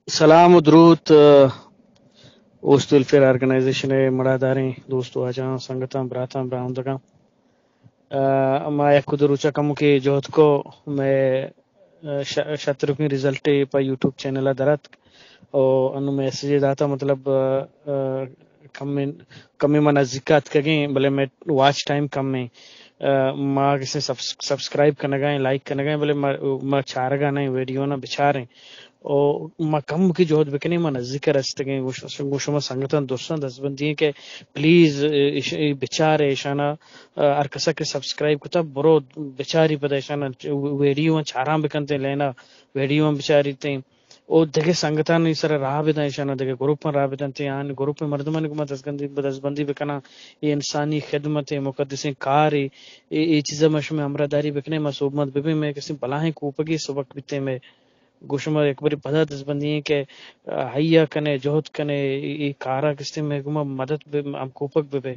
سلام و درود اوست ویلفیئر آرگنائزیشن مڑاداریں دوستو آجاں سنگتاں براتاں براہندگاں ما یک دروچا کم کے جوہد کو میں شترکی رزلٹ پا یوٹیوب چینل درات او انو میسیج داتا مطلب کمی من ذکات کگیں بلے میں واچ ٹائم کم میں ما کسی سبسکرائب کرنا گائیں لائک کرنا گائیں بلے ما چارگا نہیں ویڈیو نہ بچاریں او ما کم کی جوہد بکنے ما ذکر استگیں گوشما سنگتن دوستان دست بندی کہ پلیز بچارے شانا ارکسا کے سبسکرائب کتا برو بچاری پدا شانا ویڈیو چاراں بکنتے لینا ویڈیو بچاری تیں او دگے سنگتان سر راہ بدائیں شانا دگے گروپ میں راہ بدن تے آن گروپ میں مردمان کو دستبندی بکنا یہ انسانی خدمت مقدسیں کار یہ چیزیں مش میں امرداری بکنے ما صوبمت ببی میں کسی بلاہیں کوپگی سبق بیتے میں گوشما ایک باری پدا دستبندی ہیں کہ حیا کنے جوہد کنے ای کارا کسی میں گما مدد ہم کوپک ببے